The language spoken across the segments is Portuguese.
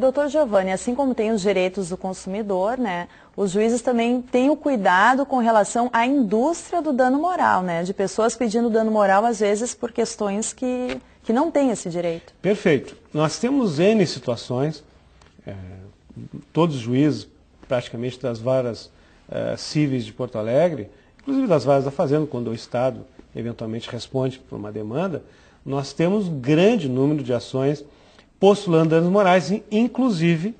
doutor Giovanni, assim como tem os direitos do consumidor, né, os juízes também têm o cuidado com relação à indústria do dano moral, né, de pessoas pedindo dano moral, às vezes, por questões que não têm esse direito. Perfeito. Nós temos N situações, todos os juízes, praticamente das varas cíveis de Porto Alegre, inclusive das varas da Fazenda, quando o Estado eventualmente responde por uma demanda, nós temos grande número de ações postulando danos morais, inclusive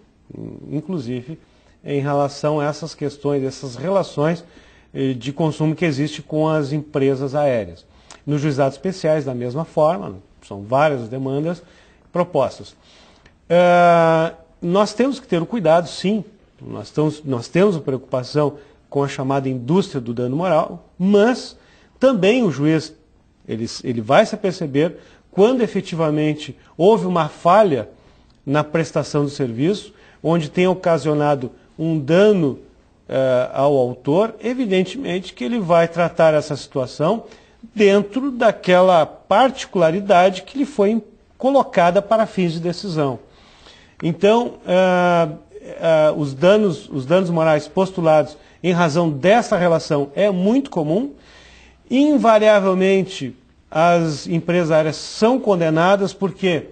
em relação a essas questões, essas relações de consumo que existe com as empresas aéreas. Nos juizados especiais, da mesma forma, são várias demandas propostas. Nós temos que ter o cuidado, sim, nós temos a preocupação com a chamada indústria do dano moral, mas também o juiz ele vai se aperceber quando efetivamente houve uma falha na prestação do serviço, onde tem ocasionado um dano ao autor, evidentemente que ele vai tratar essa situação dentro daquela particularidade que lhe foi colocada para fins de decisão. Então, os danos morais postulados em razão dessa relação é muito comum. Invariavelmente, as empresas aéreas são condenadas porque,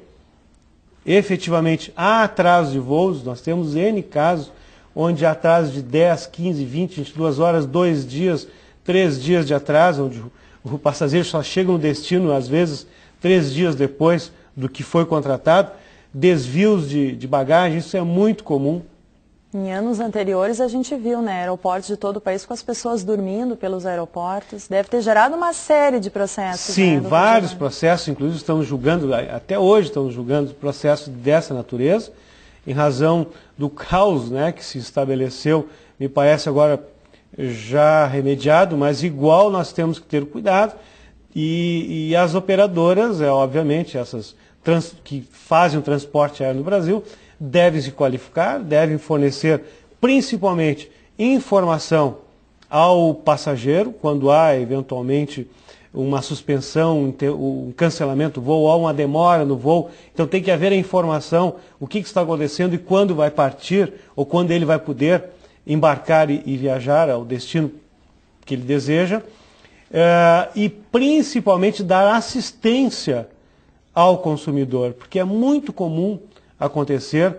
efetivamente, há atraso de voos. Nós temos N casos onde há atraso de 10, 15, 20, 22 horas, 2 dias, 3 dias de atraso, onde o passageiro só chega no destino, às vezes, 3 dias depois do que foi contratado. Desvios de bagagem, isso é muito comum. Em anos anteriores a gente viu, né, aeroportos de todo o país com as pessoas dormindo pelos aeroportos. Deve ter gerado uma série de processos. Sim, né, vários processos, inclusive estamos julgando, até hoje estamos julgando processos dessa natureza, em razão do caos, né, que se estabeleceu, me parece agora já remediado, mas igual nós temos que ter cuidado. E as operadoras, obviamente, essas que fazem o transporte aéreo no Brasil, devem se qualificar, devem fornecer principalmente informação ao passageiro, quando há eventualmente uma suspensão, um cancelamento do voo, ou uma demora no voo. Então tem que haver a informação, o que está acontecendo e quando vai partir, ou quando ele vai poder embarcar e viajar ao destino que ele deseja. E principalmente dar assistência ao consumidor, porque é muito comum acontecer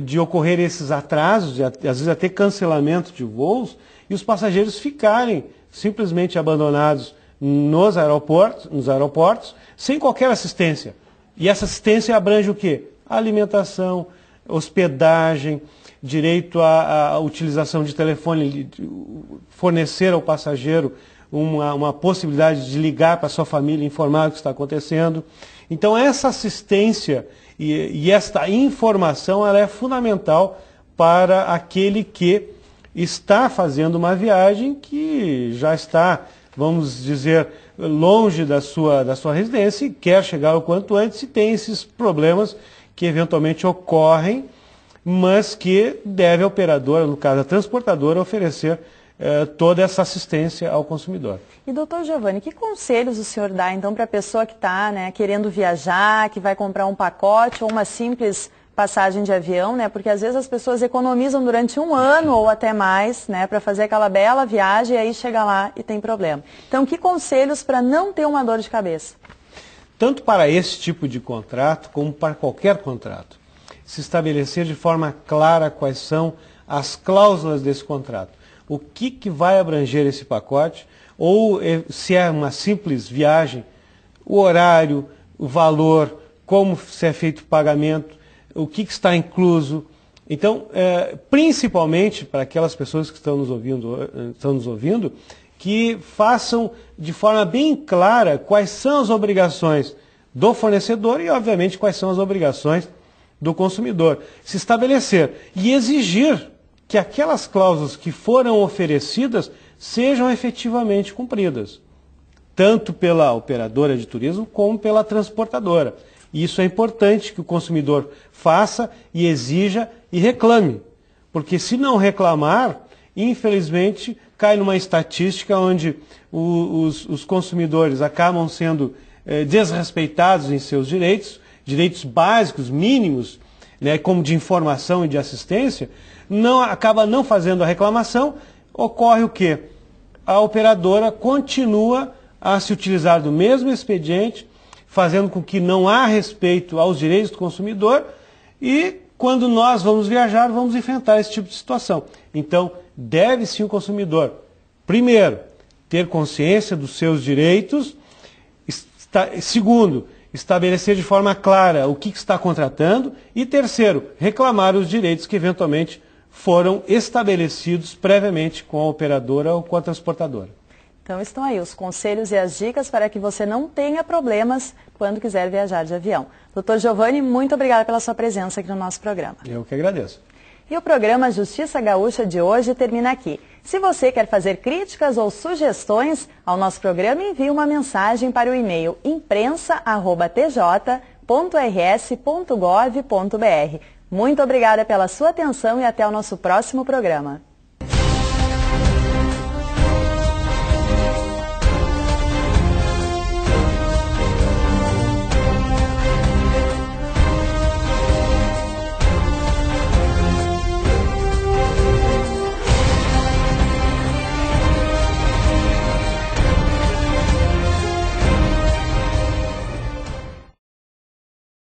de ocorrer esses atrasos, às vezes até cancelamento de voos, e os passageiros ficarem simplesmente abandonados nos aeroportos, sem qualquer assistência. E essa assistência abrange o quê? Alimentação, hospedagem, direito à utilização de telefone, fornecer ao passageiro uma possibilidade de ligar para a sua família e informar o que está acontecendo. Então essa assistência e esta informação ela é fundamental para aquele que está fazendo uma viagem que já está, vamos dizer, longe da sua residência e quer chegar o quanto antes e tem esses problemas que eventualmente ocorrem, mas que deve a operadora, no caso a transportadora, oferecer toda essa assistência ao consumidor. E doutor Giovanni, que conselhos o senhor dá então para a pessoa que está, né, querendo viajar, que vai comprar um pacote ou uma simples passagem de avião, né, porque às vezes as pessoas economizam durante um ano ou até mais, né, para fazer aquela bela viagem e aí chega lá e tem problema. Então que conselhos para não ter uma dor de cabeça? Tanto para esse tipo de contrato como para qualquer contrato, se estabelecer de forma clara quais são as cláusulas desse contrato. O que vai abranger esse pacote, ou se é uma simples viagem, o horário, o valor, como se é feito o pagamento, o que está incluso. Então, principalmente para aquelas pessoas que estão nos ouvindo, que façam de forma bem clara quais são as obrigações do fornecedor e, obviamente, quais são as obrigações do consumidor. Se estabelecer e exigir que aquelas cláusulas que foram oferecidas sejam efetivamente cumpridas, tanto pela operadora de turismo como pela transportadora. E isso é importante que o consumidor faça e exija e reclame, porque se não reclamar, infelizmente, cai numa estatística onde os consumidores acabam sendo desrespeitados em seus direitos básicos, mínimos, né, como de informação e de assistência, acaba não fazendo a reclamação, ocorre o quê? A operadora continua a se utilizar do mesmo expediente, fazendo com que não há respeito aos direitos do consumidor e quando nós vamos viajar, vamos enfrentar esse tipo de situação. Então, deve sim o consumidor, primeiro, ter consciência dos seus direitos, segundo, estabelecer de forma clara o que está contratando e terceiro, reclamar os direitos que eventualmente foram estabelecidos previamente com a operadora ou com a transportadora. Então estão aí os conselhos e as dicas para que você não tenha problemas quando quiser viajar de avião. Dr. Giovanni, muito obrigada pela sua presença aqui no nosso programa. Eu que agradeço. E o programa Justiça Gaúcha de hoje termina aqui. Se você quer fazer críticas ou sugestões ao nosso programa, envie uma mensagem para o e-mail imprensa@tj.rs.gov.br. Muito obrigada pela sua atenção e até o nosso próximo programa.